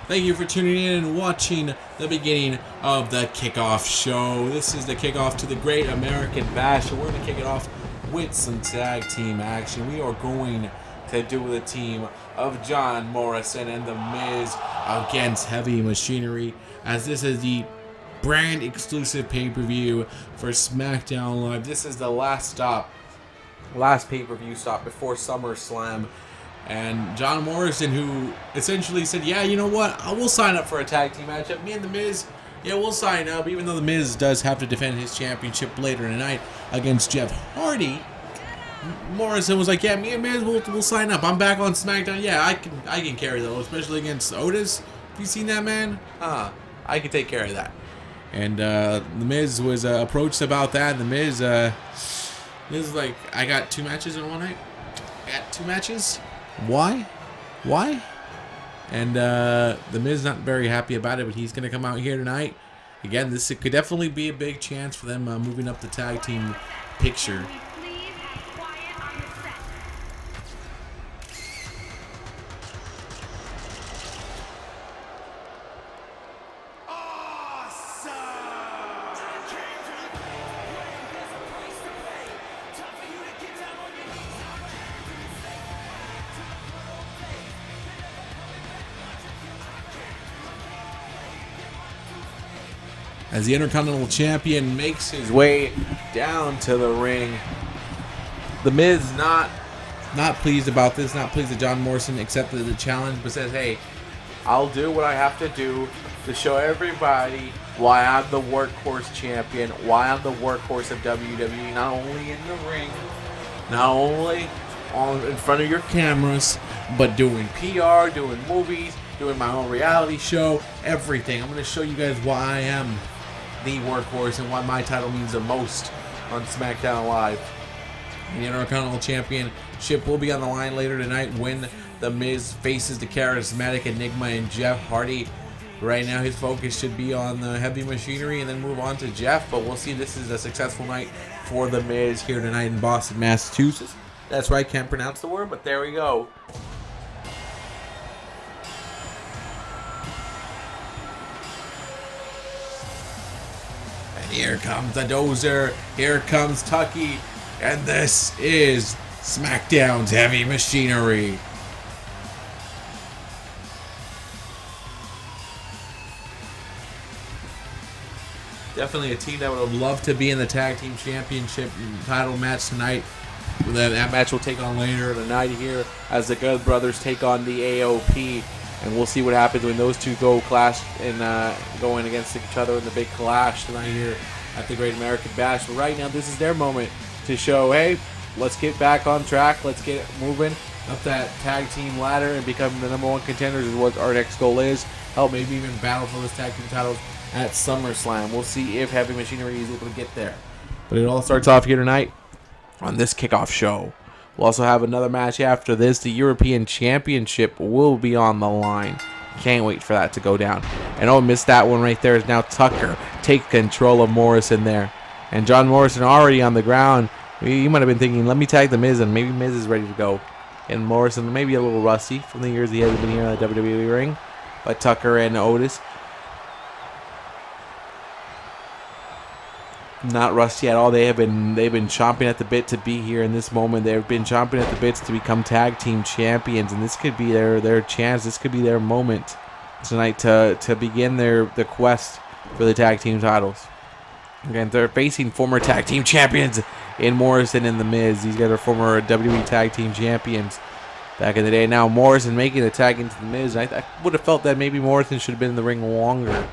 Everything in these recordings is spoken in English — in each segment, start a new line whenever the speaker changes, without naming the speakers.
Thank you for tuning in and watching the beginning of the Kickoff show. This is the kickoff to the Great American Bash. We're going to kick it off with some tag team action. We are going to do the team of John Morrison and The Miz against Heavy Machinery, as this is the brand exclusive pay-per-view for SmackDown Live. This is the last pay-per-view stop before SummerSlam. And John Morrison, who essentially said, yeah, you know what, I will sign up for a tag team matchup. Me and The Miz, yeah, we'll sign up. Even though The Miz does have to defend his championship later tonight against Jeff Hardy, Morrison was like, yeah, me and Miz, we'll sign up. I'm back on SmackDown. Yeah, I can carry those, especially against Otis. Have you seen that, man? I can take care of that. And The Miz was approached about that. And The Miz was like, I got 2 matches in one night. I got 2 matches. Why? And The Miz not very happy about it, but he's going to come out here tonight. Again, this could definitely be a big chance for them moving up the tag team picture. As the Intercontinental Champion makes his way down to the ring, The Miz not pleased about this, not pleased that John Morrison accepted the challenge, but says, hey, I'll do what I have to do to show everybody why I'm the workhorse champion, why I'm the workhorse of WWE, not only in the ring, not only in front of your cameras, but doing PR, doing movies, doing my own reality show, everything. I'm going to show you guys why I am the workhorse and why my title means the most on SmackDown Live. The Intercontinental Championship will be on the line later tonight when The Miz faces the charismatic Enigma and Jeff Hardy. Right now his focus should be on the Heavy Machinery and then move on to Jeff, but we'll see. This is a successful night for The Miz here tonight in Boston, Massachusetts. That's right, can't pronounce the word, but there we go. Here comes the dozer, here comes Tucky, and this is SmackDown's Heavy Machinery. Definitely a team that would have loved to be in the Tag Team Championship title match tonight. That match will take on later tonight here as the Good Brothers take on the AOP. And we'll see what happens when those two go clash and going against each other in the big clash tonight here at the Great American Bash. But right now, this is their moment to show, hey, let's get back on track. Let's get moving up that tag team ladder and become the #1 contenders is what our next goal is. Hell, maybe even battle for those tag team titles at SummerSlam. We'll see if Heavy Machinery is able to get there. But it all starts off here tonight on this kickoff show. We'll also have another match after this. The European Championship will be on the line. Can't wait for that to go down. And oh, missed that one right there. Is now Tucker take control of Morrison there. And John Morrison already on the ground. You might have been thinking, let me tag The Miz, and maybe Miz is ready to go. And Morrison maybe a little rusty from the years he has been here in the WWE ring. But Tucker and Otis, not rusty at all. They've been chomping at the bit to be here in this moment. They've been chomping at the bits to become tag team champions, and this could be their chance. This could be their moment tonight to begin their quest for the tag team titles. Again, they're facing former tag team champions in Morrison and The Miz. These guys are former WWE tag team champions back in the day. Now Morrison making the tag into The Miz. I would have felt that maybe Morrison should have been in the ring longer,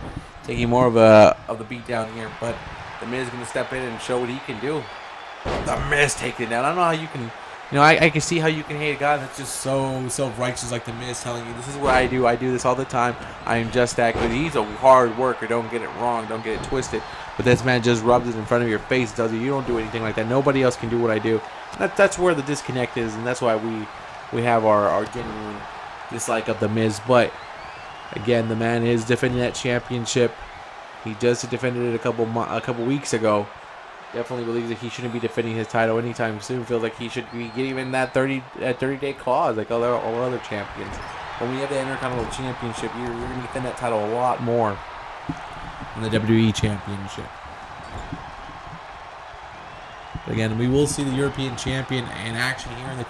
taking more of the beat down here, but The Miz is going to step in and show what he can do. The Miz taking it down. I don't know how you can, I can see how you can hate a guy that's just so self-righteous like The Miz, telling you, this is what I do. I do this all the time. I am just that good. He's a hard worker. Don't get it wrong. Don't get it twisted. But this man just rubs it in front of your face, tells you don't do anything like that. Nobody else can do what I do. That's where the disconnect is, and that's why we have our genuine dislike of The Miz. But, again, the man is defending that championship. He just defended it a couple weeks ago. Definitely believes that he shouldn't be defending his title anytime soon. Feels like he should be getting that 30-day clause like all other champions. when we have the Intercontinental Championship, you're going to defend that title a lot more than the WWE Championship. Again, we will see the European Champion in action here on the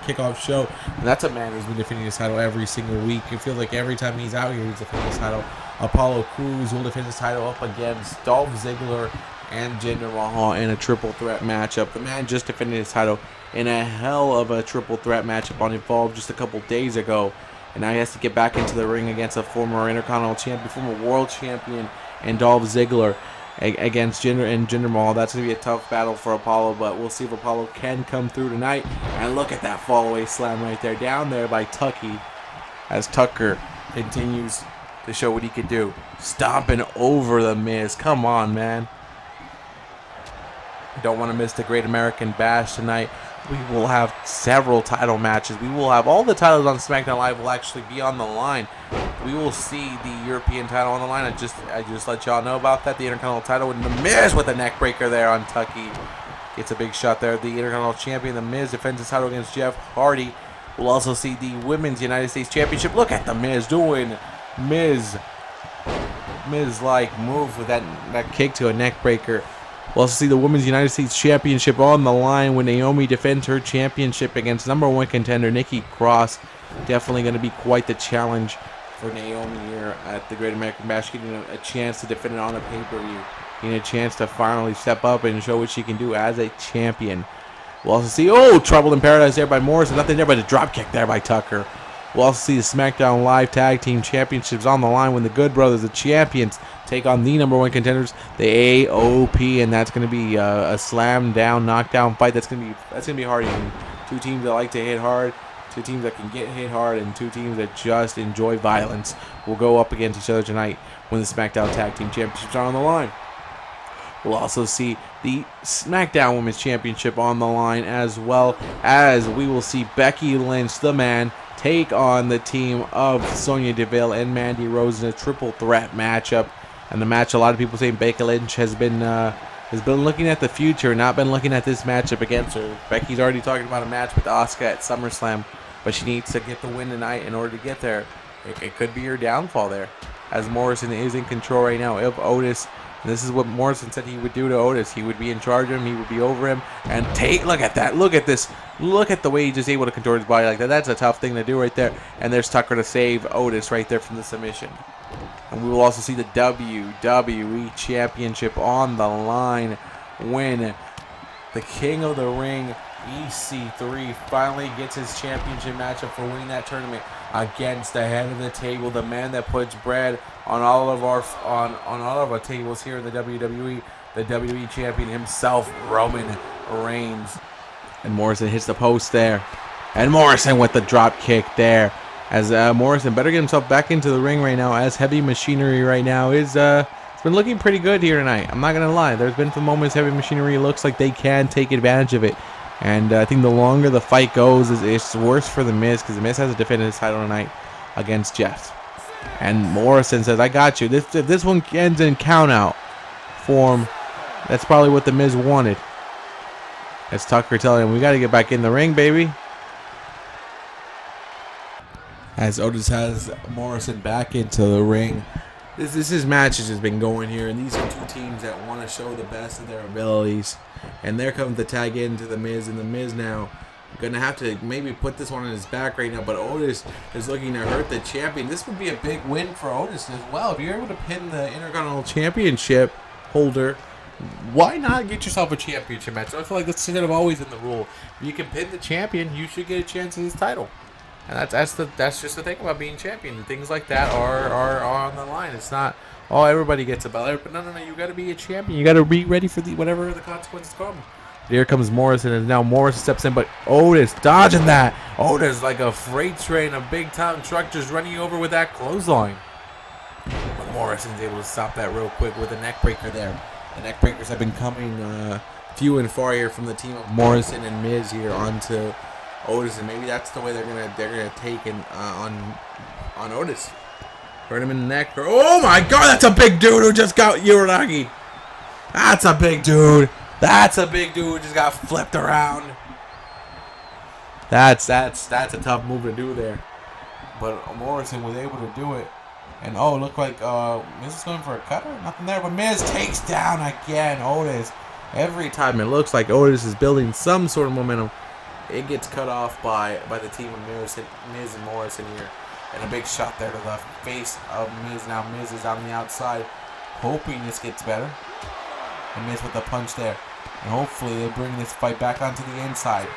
Kickoff show. And that's a man who's been defending his title every single week. It feels like every time he's out here, he's defending his title. Apollo Crews will defend his title up against Dolph Ziggler and Jinder Mahal in a triple threat matchup. The man just defended his title in a hell of a triple threat matchup on Evolve just a couple days ago. And now he has to get back into the ring against a former Intercontinental Champion, former World Champion, and Dolph Ziggler against Jinder Mahal. That's going to be a tough battle for Apollo, but we'll see if Apollo can come through tonight. And look at that fallaway slam right there, down there by Tucky, as Tucker continues to show what he could do. Stomping over the Miz. Come on, man. Don't want to miss the Great American Bash tonight. We will have several title matches. We will have all the titles on SmackDown Live will actually be on the line. We will see the European title on the line. I just let y'all know about that. The Intercontinental title with The Miz with a neck breaker there on Tucky. Gets a big shot there. The Intercontinental Champion, The Miz, defends his title against Jeff Hardy. We'll also see the Women's United States Championship. Look at The Miz doing Miz-like move with that kick to a neck breaker. We'll also see the Women's United States Championship on the line when Naomi defends her championship against #1 contender Nikki Cross. Definitely going to be quite the challenge for Naomi here at the Great American Bash, getting a chance to defend it on a pay-per-view, getting a chance to finally step up and show what she can do as a champion. We'll also see, Trouble in Paradise there by Morrison. Nothing there but a drop kick there by Tucker. We'll also see the SmackDown Live Tag Team Championships on the line when the Good Brothers, the champions, take on the #1 contenders, the AOP, and that's going to be a slam down, knockdown fight. That's going to be hard. Two teams that like to hit hard, two teams that can get hit hard, and two teams that just enjoy violence will go up against each other tonight when the SmackDown Tag Team Championships are on the line. We'll also see the SmackDown Women's Championship on the line, as well as we will see Becky Lynch, the man, take on the team of Sonya Deville and Mandy Rose in a triple threat matchup. And the match, a lot of people say Becky Lynch has been looking at the future, not been looking at this matchup against her. Becky's already talking about a match with Asuka at SummerSlam, but she needs to get the win tonight in order to get there. It could be her downfall there, as Morrison is in control right now of Otis. And this is what Morrison said he would do to Otis. He would be in charge of him. He would be over him. And look at that. Look at this. Look at the way he's just able to contort his body like that. That's a tough thing to do right there. And there's Tucker to save Otis right there from the submission. And we will also see the WWE Championship on the line when the King of the Ring, EC3, finally gets his championship matchup for winning that tournament against the head of the table, the man that puts bread on all of our tables here in the WWE, the WWE champion himself, Roman Reigns. And Morrison hits the post there. And Morrison with the drop kick there. As Morrison better get himself back into the ring right now, as Heavy Machinery right now is it's been looking pretty good here tonight. I'm not going to lie. There's been some moments Heavy Machinery looks like they can take advantage of it. And I think the longer the fight goes, it's worse for The Miz, because The Miz has to defend his title tonight against Jeff. And Morrison says, I got you. If this one ends in count-out form, that's probably what The Miz wanted. As Tucker telling him, we got to get back in the ring, baby. As Otis has Morrison back into the ring. This match has just been going here, and these are two teams that want to show the best of their abilities. And there comes the tag into The Miz, and The Miz now going to have to maybe put this one on his back right now, but Otis is looking to hurt the champion. This would be a big win for Otis as well. If you're able to pin the Intercontinental Championship holder, why not get yourself a championship match? I feel like that's kind of always in the rule. If you can pin the champion, you should get a chance at his title. And that's just the thing about being champion. Things like that are on the line. It's not, everybody gets a belt. But no, you got to be a champion. You got to be ready for whatever the consequences come. Here comes Morrison, and now Morrison steps in, but Otis dodging that. Otis like a freight train, a big-time truck just running over with that clothesline. But Morrison's able to stop that real quick with a neck breaker there. The neck breakers have been coming few and far here from the team of Morrison and Miz here onto Otis, and maybe that's the way they're gonna take on Otis. Hurt him in the neck. Oh my God, that's a big dude who just got Uranagi. That's a big dude. That's a big dude who just got flipped around. That's a tough move to do there. but Morrison was able to do it. And oh, look like Miz is going for a cutter. Nothing there, but Miz takes down again Otis. Every time it looks like Otis is building some sort of momentum, it gets cut off by the team of Miz and Morrison here. And a big shot there to the face of Miz. Now Miz is on the outside, hoping this gets better. And Miz with the punch there. And hopefully they bring this fight back onto the inside.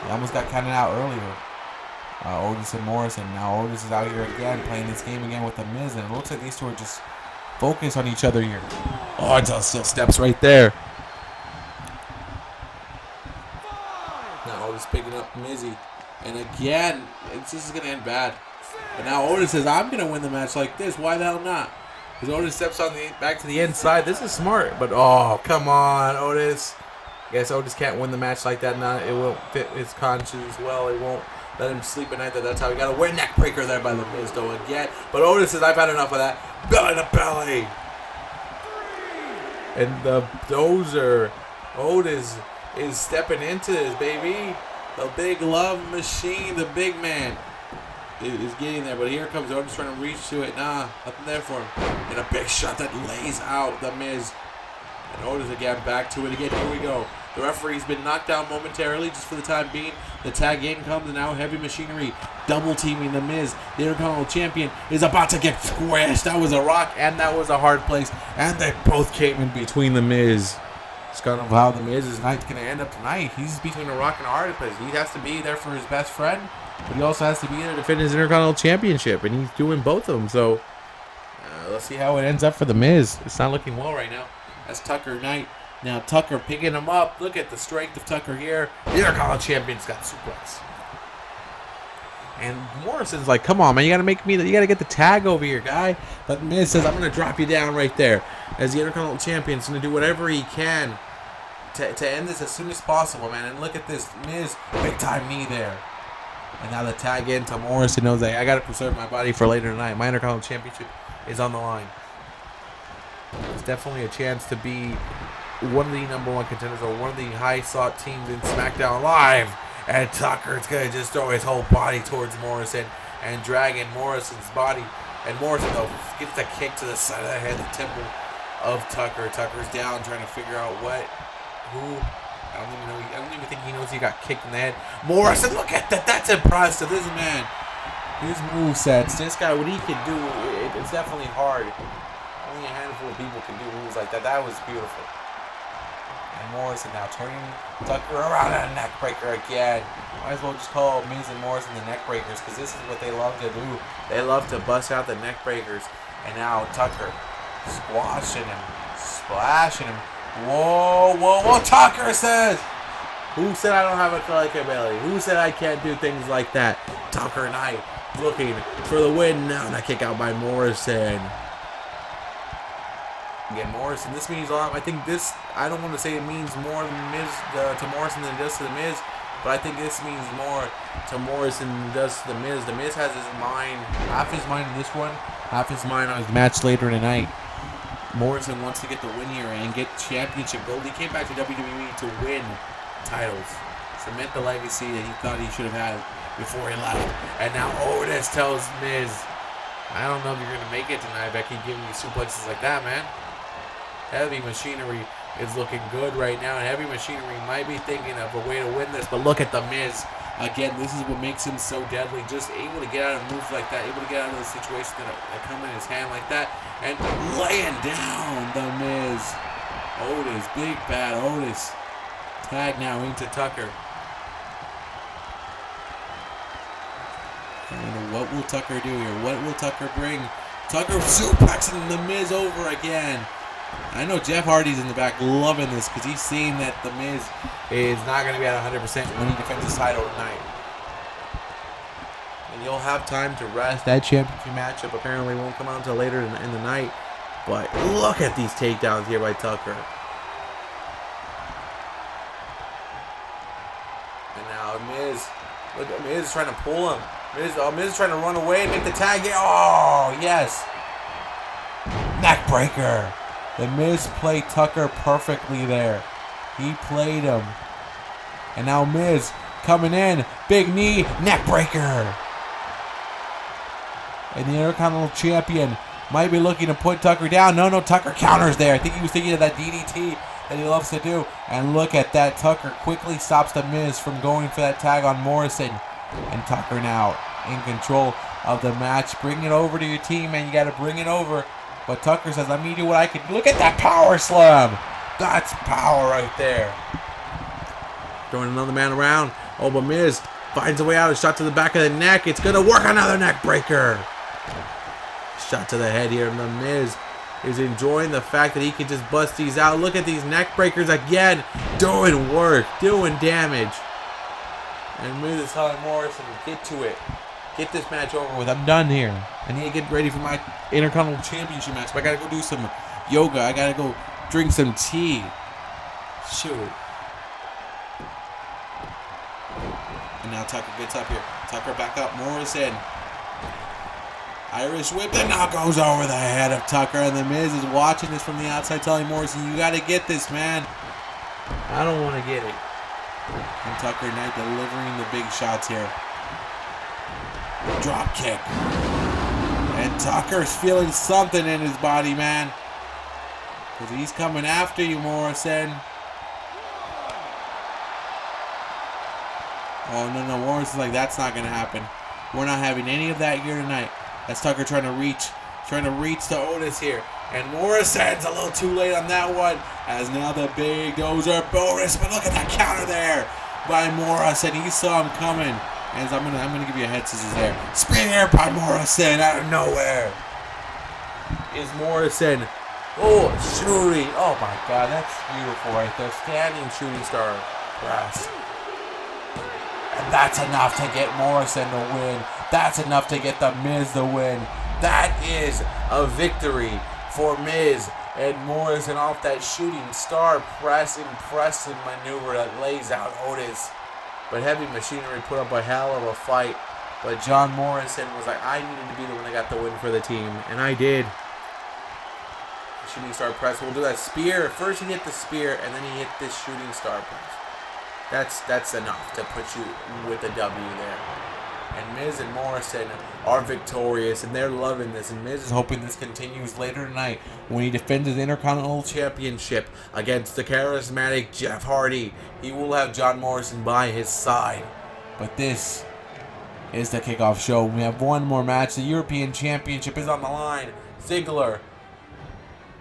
They almost got counted out earlier. Otis and Morrison. Now Otis is out here again, playing this game again with the Miz. And it looks like these two are just focused on each other here. Oh, it still steps right there. Now Otis picking up Mizzy. And again, this is going to end bad. But now Otis says, I'm going to win the match like this. Why the hell not? Because Otis steps on back to the inside. This is smart. But, oh, come on, Otis. I guess Otis can't win the match like that. Now it won't fit his conscience as well. It won't let him sleep at night. That's how he got a win. Neck breaker there by the Miz, though, again. But Otis says, I've had enough of that. Belly to belly. And the dozer. Otis is stepping into this, baby. The big love machine, the big man, is getting there. But here comes Otis trying to reach to it. Nah, nothing there for him. And a big shot that lays out the Miz. And Otis again back to it again. Here we go. The referee's been knocked down momentarily just for the time being. The tag in comes, and now Heavy Machinery double teaming the Miz. The Intercontinental Champion is about to get squashed. That was a rock, and that was a hard place. And they both came in between the Miz. It's kind of how the Miz's night's going to end up tonight. He's between a rock and a hard place. He has to be there for his best friend, but he also has to be there to defend his Intercontinental Championship, and he's doing both of them. So let's see how it ends up for the Miz. It's not looking well right now. That's Tucker Knight. Now Tucker picking him up. Look at the strength of Tucker here. The Intercontinental Champion's got suplex. And Morrison's like, come on, man, you got to get the tag over here, guy. But Miz says, I'm going to drop you down right there. As the Intercontinental Champion's going to do whatever he can to end this as soon as possible, man. And look at this. Miz, big time knee there. And now the tag into Morrison knows that I got to preserve my body for later tonight. My Intercontinental Championship is on the line. It's definitely a chance to be one of the #1 contenders or one of the high-sought teams in SmackDown Live. And Tucker's going to just throw his whole body towards Morrison and dragging Morrison's body. And Morrison, though, gets the kick to the side of the head, the temple of Tucker. Tucker's down trying to figure out who. I don't even think he knows he got kicked in the head. Morrison, look at that. That's impressive. This man, his movesets, this guy, what he can do, it's definitely hard. Only a handful of people can do moves like that. That was beautiful. And Morrison now turning Tucker around and a neck breaker again. Might as well just call Miz and Morrison the neck breakers, because this is what they love to do. They love to bust out the neck breakers. And now Tucker squashing him, splashing him. Whoa. Tucker says, who said I don't have a ability? Who said I can't do things like that? Tucker Knight looking for the win now. And a kick out by Morrison. Again, Morrison, this means a lot. I think this, I don't want to say it means more to Morrison than it does to the Miz, but I think this means more to Morrison than it does to the Miz. The Miz has his mind, half his mind in this one, half his mind on his match later tonight. Morrison wants to get the win here and get championship gold. He came back to WWE to win titles, cement the legacy that he thought he should have had before he left. And now Otis tells Miz, I don't know if you're going to make it tonight, but I keep giving you suplexes like that, man. Heavy Machinery is looking good right now, and Heavy Machinery might be thinking of a way to win this, but look at the Miz. Again, this is what makes him so deadly, just able to get out of moves like that, able to get out of the situation that come in his hand like that, and laying down the Miz. Otis, big bad Otis. Tag now into Tucker. And what will Tucker do here? What will Tucker bring? Tucker suplexing the Miz over again. I know Jeff Hardy's in the back loving this because he's seeing that the Miz is not going to be at 100% when he defends his title tonight. And you'll have time to rest. That championship matchup apparently won't come out until later in the night. But look at these takedowns here by Tucker. And now Miz, look at Miz trying to pull him. Miz trying to run away and make the tag. Oh, yes. Neck breaker. The Miz played Tucker perfectly there. He played him. And now Miz coming in. Big knee. Neck breaker. And the Intercontinental Champion might be looking to put Tucker down. No, Tucker counters there. I think he was thinking of that DDT that he loves to do. And look at that. Tucker quickly stops The Miz from going for that tag on Morrison. And Tucker now in control of the match. Bring it over to your team, man. You got to bring it over. But Tucker says, let me do what I can. Look at that power slam. That's power right there. Throwing another man around. Oh, but Miz finds a way out. A shot to the back of the neck. It's going to work. Another neck breaker. Shot to the head here. And the Miz is enjoying the fact that he can just bust these out. Look at these neck breakers again. Doing work. Doing damage. And Miz is telling Morrison, get to it. Get this match over with. I'm done here. I need to get ready for my Intercontinental Championship match. But I got to go do some yoga. I got to go drink some tea. Shoot. And now Tucker gets up here. Tucker back up. Morrison. Irish whip that now goes over the head of Tucker. And the Miz is watching this from the outside, telling Morrison, you got to get this, man. I don't want to get it. And Tucker Knight delivering the big shots here. Drop kick. And Tucker's feeling something in his body, man. Because he's coming after you, Morrison. Oh, no. Morrison's like, that's not going to happen. We're not having any of that here tonight. That's Tucker trying to reach to Otis here. And Morrison's a little too late on that one. As now the big dozer bonus. But look at that counter there by Morrison. He saw him coming. And I'm gonna give you a head scissors there. Spear by Morrison out of nowhere. Is Morrison. Oh, shooting. Oh my God, that's beautiful right there. Standing shooting star press. And that's enough to get Morrison to win. That's enough to get the Miz to win. That is a victory for Miz and Morrison off that shooting star press impressive maneuver that lays out Otis. But Heavy Machinery put up a hell of a fight. But John Morrison was like, I needed to be the one that got the win for the team. And I did. Shooting star press. We'll do that spear. First he hit the spear, and then he hit this shooting star press. That's enough to put you with a W there. And Miz and Morrison are victorious, and they're loving this. And Miz is hoping this continues later tonight when he defends his Intercontinental Championship against the charismatic Jeff Hardy. He will have John Morrison by his side. But this is the Kickoff show. We have one more match. The European Championship is on the line. Ziggler,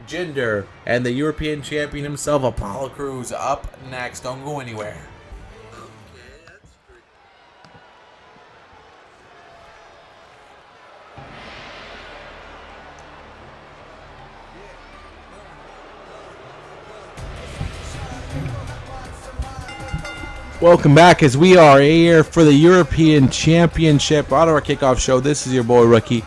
Jinder, and the European Champion himself, Apollo Crews, up next. Don't go anywhere. Welcome back as we are here for the European Championship on our Kickoff show. This is your boy Rookie,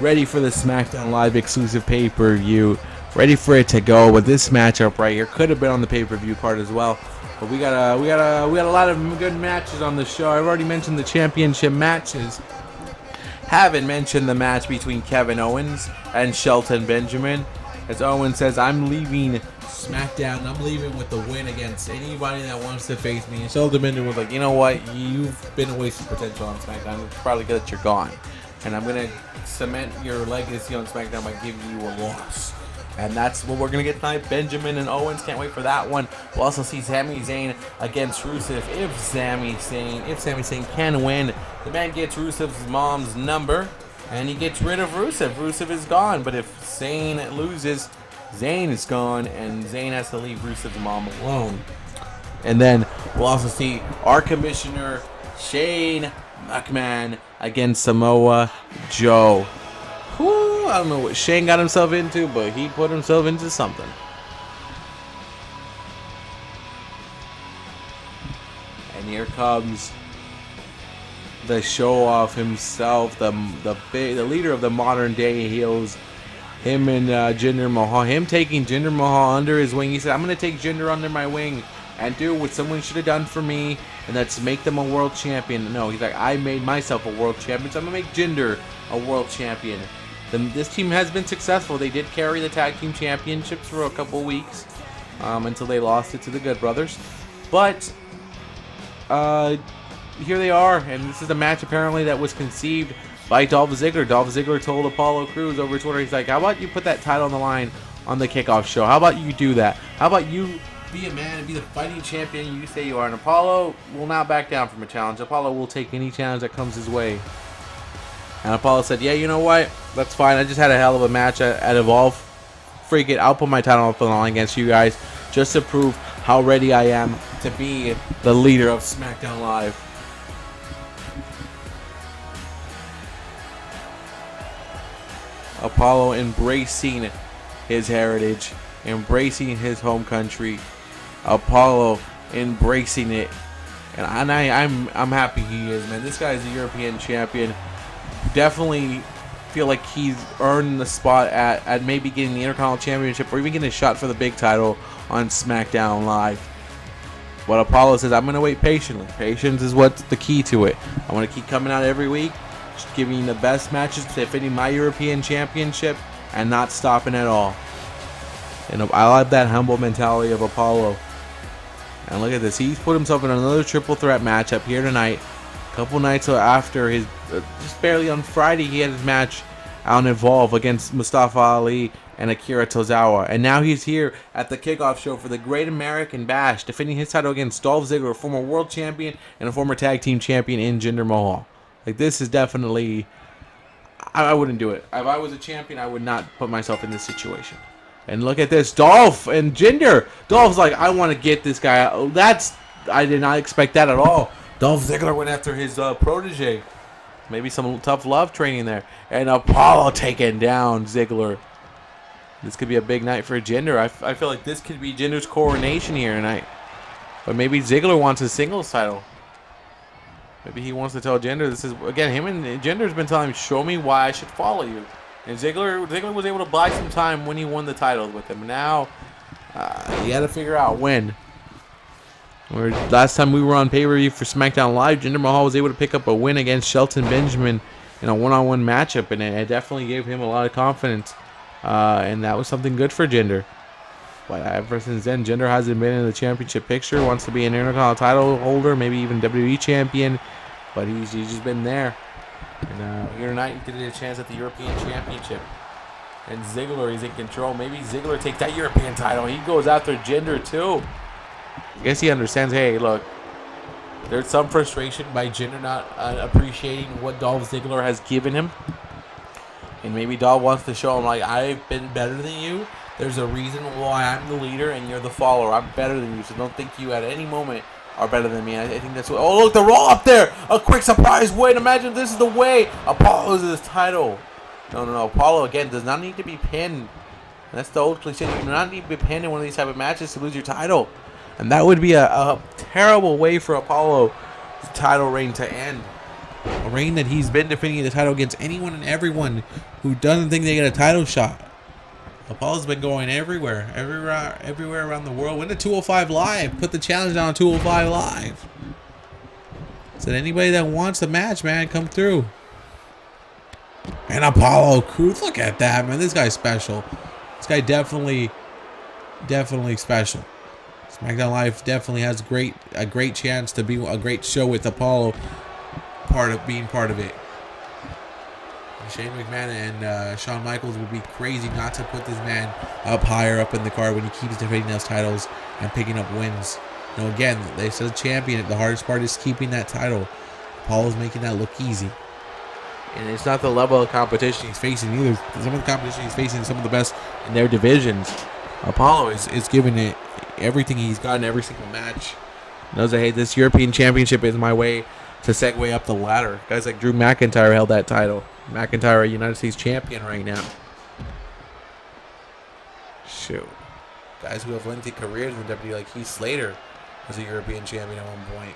ready for the SmackDown Live exclusive pay-per-view. Ready for it to go, but this matchup right here could have been on the pay-per-view card as well. But we got a lot of good matches on the show. I've already mentioned the championship matches. Haven't mentioned the match between Kevin Owens and Shelton Benjamin. As Owens says, I'm leaving SmackDown. I'm leaving with the win against anybody that wants to face me. And Shelton Benjamin was like, you know what? You've been a waste of potential on SmackDown. It's probably good that you're gone. And I'm going to cement your legacy on SmackDown by giving you a loss. And that's what we're going to get tonight. Benjamin and Owens. Can't wait for that one. We'll also see Sami Zayn against Rusev. If Sami Zayn can win, the man gets Rusev's mom's number. And he gets rid of Rusev. Rusev is gone. But if Zayn loses, Zayn is gone, and Zayn has to leave Rusev's mom alone. And then we'll also see our commissioner, Shane McMahon, against Samoa Joe. Whew, I don't know what Shane got himself into, but he put himself into something. And here comes the show-off himself, the leader of the modern day heels. Him and Jinder Mahal. Him taking Jinder Mahal under his wing. He said, I'm going to take Jinder under my wing and do what someone should have done for me, and that's make them a world champion. No, he's like, I made myself a world champion, so I'm going to make Jinder a world champion. This team has been successful. They did carry the tag team championships for a couple weeks until they lost it to the Good Brothers. But here they are, and this is a match apparently that was conceived by Dolph Ziggler. Dolph Ziggler told Apollo Crews over Twitter, he's like, how about you put that title on the line on the Kickoff show? How about you do that? How about you be a man and be the fighting champion you say you are? And Apollo will not back down from a challenge. Apollo will take any challenge that comes his way. And Apollo said, yeah, you know what? That's fine. I just had a hell of a match at Evolve. Freak it. I'll put my title up on the line against you guys just to prove how ready I am to be the leader of SmackDown Live. Apollo embracing his heritage, embracing his home country. Apollo embracing it. And I'm happy he is, man. This guy is a European champion. Definitely feel like he's earned the spot at maybe getting the Intercontinental Championship or even getting a shot for the big title on SmackDown Live. But Apollo says, I'm going to wait patiently. Patience is what's the key to it. I want to keep coming out every week, just giving the best matches, defending my European Championship, and not stopping at all. And I love that humble mentality of Apollo. And look at this. He's put himself in another triple threat matchup here tonight. A couple nights after his, just barely on Friday, he had his match on Evolve against Mustafa Ali and Akira Tozawa. And now he's here at the Kickoff show for the Great American Bash, defending his title against Dolph Ziggler, a former world champion and a former tag team champion in Jinder Mahal. Like, this is definitely, I wouldn't do it. If I was a champion, I would not put myself in this situation. And look at this, Dolph and Jinder. Dolph's like, I want to get this guy out. I did not expect that at all. Dolph Ziggler went after his protege. Maybe some tough love training there. And Apollo taking down Ziggler. This could be a big night for Jinder. I feel like this could be Jinder's coronation here tonight. But maybe Ziggler wants his singles title. Maybe he wants to tell Jinder, this is, again, him and Jinder's been telling him, show me why I should follow you. And Ziggler was able to buy some time when he won the titles with him. Now, he had to figure out when. Last time we were on pay-per-view for SmackDown Live, Jinder Mahal was able to pick up a win against Shelton Benjamin in a one-on-one matchup, and it definitely gave him a lot of confidence. And that was something good for Jinder. But ever since then, Jinder hasn't been in the championship picture. Wants to be an Intercontinental title holder, maybe even WWE champion. But he's just been there. And here tonight, he did a chance at the European Championship. And Ziggler, he's in control. Maybe Ziggler takes that European title. He goes after Jinder too. I guess he understands, hey, look, there's some frustration by Jinder not appreciating what Dolph Ziggler has given him. And maybe Dolph wants to show him, like, I've been better than you. There's a reason why I'm the leader and you're the follower. I'm better than you, so don't think you at any moment are better than me. I think that's what... Oh, look, the roll up there. A quick surprise win. Imagine this is the way Apollo loses his title. No. Apollo, again, does not need to be pinned. That's the old cliche. You do not need to be pinned in one of these type of matches to lose your title. And that would be a terrible way for Apollo's title reign to end. A reign that he's been defending the title against anyone and everyone who doesn't think they get a title shot. Apollo's been going everywhere around the world. Went to 205 Live. Put the challenge down on 205 Live. Said anybody that wants a match, man, come through. And Apollo Crews, look at that, man. This guy's special. This guy definitely special. SmackDown Live definitely has a great chance to be a great show with Apollo being part of it. Shane McMahon and Shawn Michaels would be crazy not to put this man up higher up in the card when he keeps defending those titles and picking up wins. You know, again, they said champion. The hardest part is keeping that title. Apollo's making that look easy. And it's not the level of competition he's facing either. Some of the competition he's facing is some of the best in their divisions. Apollo is giving it everything he's got in every single match. Knows that, hey, this European Championship is my way to segue up the ladder. Guys like Drew McIntyre held that title. McIntyre, a United States champion right now. Shoot. Guys who have lengthy careers in WWE, like Heath Slater was a European champion at one point.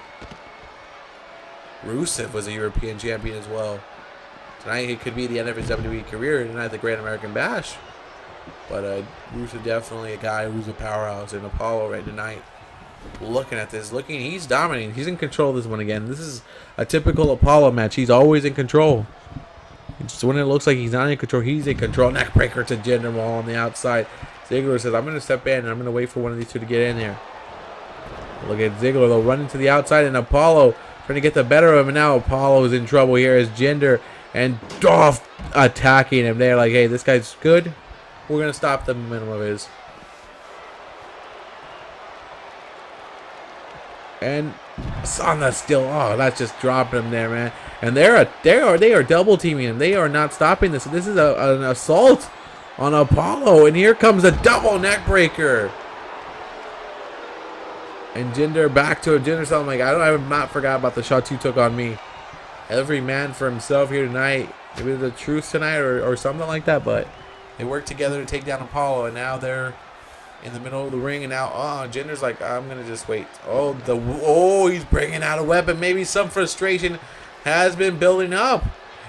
Rusev was a European champion as well. Tonight it could be the end of his WWE career, tonight the Great American Bash. But Rusev definitely a guy who's a powerhouse in Apollo right tonight. Looking at this, he's dominating. He's in control of this one again. This is a typical Apollo match. He's always in control. Just when it looks like he's not in control, he's in control. Neckbreaker to Jinder Mahal on the outside. Ziggler says, I'm going to step in and I'm going to wait for one of these two to get in there. Look at Ziggler, though, running to the outside, and Apollo trying to get the better of him. And now Apollo is in trouble here as Jinder And Dolph attacking him. They're like, hey, this guy's good. We're going to stop the momentum of his. And Sana still, oh, that's just dropping him there, man. And they are double teaming him. They are not stopping this. This is an assault on Apollo. And here comes a double neck breaker. And Jinder back to him. Jinder's telling him, like, I have not forgot about the shots you took on me. Every man for himself here tonight. It was the truth tonight or something like that. But they worked together to take down Apollo. And now they're in the middle of the ring. And now, Jinder's like, I'm going to just wait. He's bringing out a weapon. Maybe some frustration has been building up.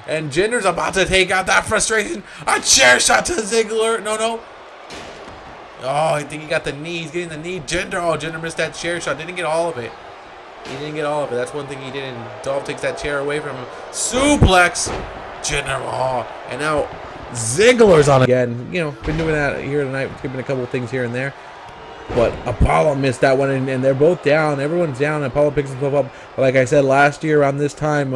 And Jinder's about to take out that frustration. A chair shot to Ziggler. No. Oh, I think he got the knee. He's getting the knee. Jinder missed that chair shot. Didn't get all of it. He didn't get all of it. That's one thing he did. And Dolph takes that chair away from him. Suplex. Jinder. And now Ziggler's on again. You know, been doing that here tonight. Skipping a couple of things here and there. But Apollo missed that one. And they're both down. Everyone's down. Apollo picks himself up. But like I said, last year around this time,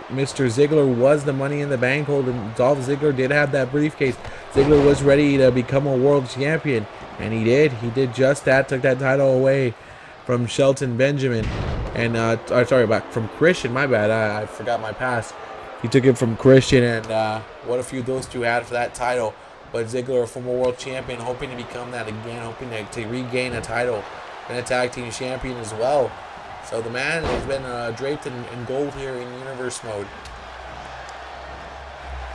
Mr. Ziggler was the Money in the Bank holder. Dolph Ziggler did have that briefcase. Ziggler was ready to become a world champion, and he did. He did just that. Took that title away from Shelton Benjamin, and from Christian. My bad. I forgot my past. He took it from Christian, and what a feud those two had for that title. But Ziggler, a former world champion, hoping to become that again, hoping to regain a title, and a tag team champion as well. So the man has been draped in gold here in universe mode.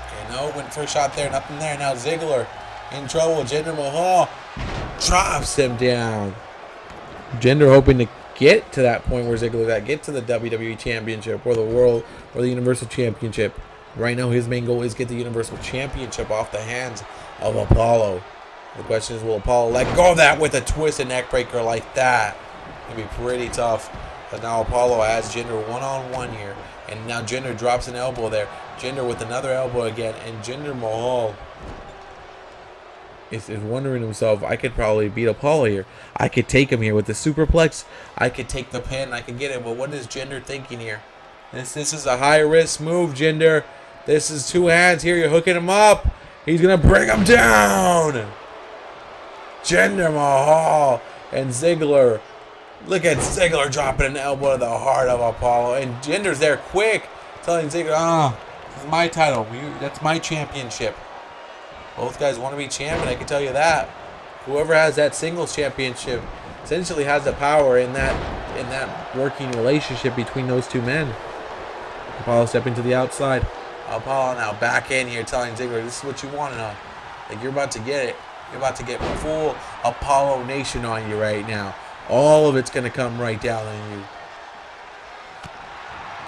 Okay, went for a shot there, nothing there. Now Ziggler in trouble. Jinder Mahal drops him down. Jinder hoping to get to that point where Ziggler's at, get to the WWE Championship or the World or the Universal Championship. Right now his main goal is get the Universal Championship off the hands of Apollo. The question is, will Apollo let go of that with a twisted neck breaker like that? It'll be pretty tough. But now Apollo has Jinder one-on-one here. And now Jinder drops an elbow there. Jinder with another elbow again. And Jinder Mahal is wondering himself, I could probably beat Apollo here. I could take him here with the superplex. I could take the pin. I could get him. But what is Jinder thinking here? This is a high-risk move, Jinder. This is two hands here. You're hooking him up. He's going to bring him down. Jinder Mahal and Ziggler. Look at Ziggler dropping an elbow to the heart of Apollo. And Jinder's there quick, telling Ziggler, this is my title. That's my championship. Both guys want to be champion, I can tell you that. Whoever has that singles championship essentially has the power in that working relationship between those two men. Apollo stepping to the outside. Apollo now back in here telling Ziggler, this is what you want to know. Like, you're about to get it. You're about to get full Apollo Nation on you right now. All of it's going to come right down on you.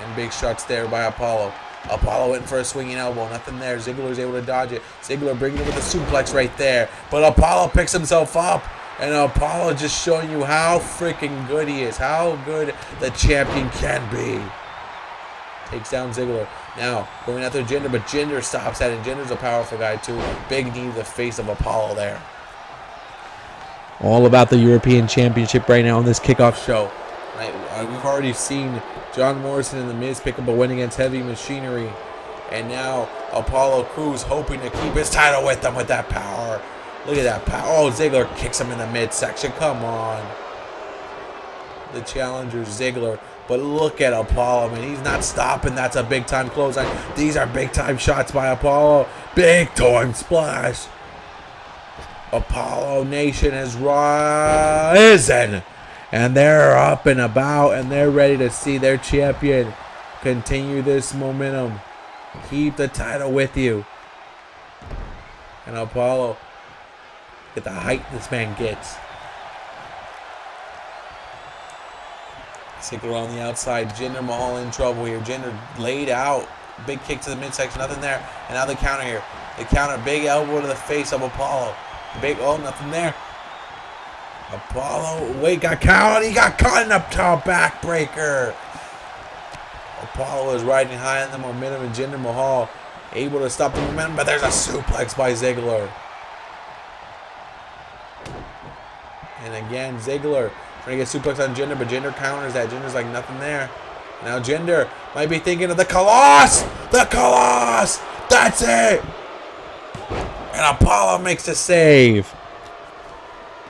And big shots there by Apollo. Apollo went for a swinging elbow. Nothing there. Ziggler's able to dodge it. Ziggler bringing it with a suplex right there. But Apollo picks himself up. And Apollo just showing you how freaking good he is. How good the champion can be. Takes down Ziggler. Now, going after Jinder. But Jinder stops that. And Jinder's a powerful guy too. Big knee to the face of Apollo there. All about the European Championship right now on this kickoff show. We've already seen John Morrison and The Miz pick up a win against Heavy Machinery. And now Apollo Crews hoping to keep his title with them with that power. Look at that power. Oh, Ziggler kicks him in the midsection. Come on. The challenger, Ziggler. But look at Apollo, man. He's not stopping. That's a big-time clothesline. These are big-time shots by Apollo. Big-time splash. Apollo Nation has risen, and they're up and about, and they're ready to see their champion continue this momentum. Keep the title with you. And Apollo, at the height this man gets. Ziggler on the outside. Jinder Mahal in trouble here. Jinder laid out. Big kick to the midsection. Nothing there. And now the counter here. The counter. Big elbow to the face of Apollo. Nothing there. Apollo, got caught. He got caught in a top backbreaker. Apollo is riding high on the momentum, and Jinder Mahal able to stop the momentum, but there's a suplex by Ziggler. And again, Ziggler trying to get suplex on Jinder, but Jinder counters that. Jinder's like, nothing there. Now Jinder might be thinking of the Kickoff. The Kickoff. That's it. And Apollo makes the save.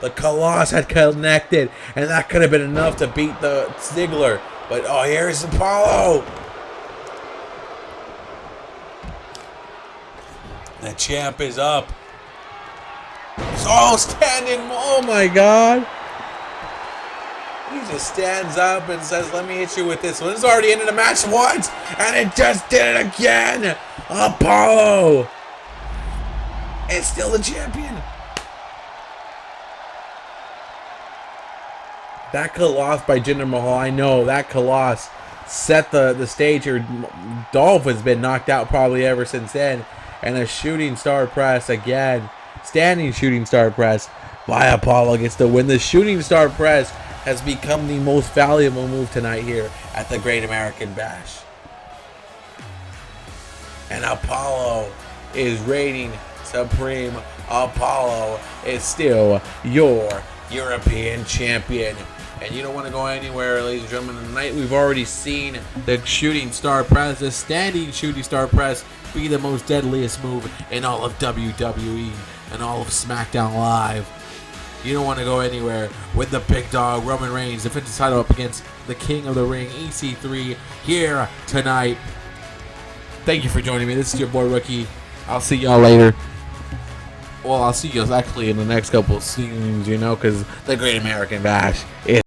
The Kickoff had connected, and that could have been enough to beat the Ziggler. But oh, here's Apollo. The champ is up. Oh, standing. Oh my God. He just stands up and says, let me hit you with this one. It's already ended the match once, and it just did it again. Apollo is still the champion. That Kickoff by Jinder Mahal, I know, that Kickoff set the stage here. Dolph has been knocked out probably ever since then. And a shooting star press again. Standing shooting star press by Apollo gets the win. The shooting star press has become the most valuable move tonight here at the Great American Bash. And Apollo is reigning supreme. Apollo is still your European champion. And you don't want to go anywhere, ladies and gentlemen. Tonight we've already seen the shooting star press, the standing shooting star press, be the most deadliest move in all of WWE and all of SmackDown Live. You don't want to go anywhere with the big dog, Roman Reigns, defends the title up against the King of the Ring, EC3, here tonight. Thank you for joining me. This is your boy Rookie. I'll see y'all later. Well, I'll see you actually in the next couple of scenes, you know, because the Great American Bash is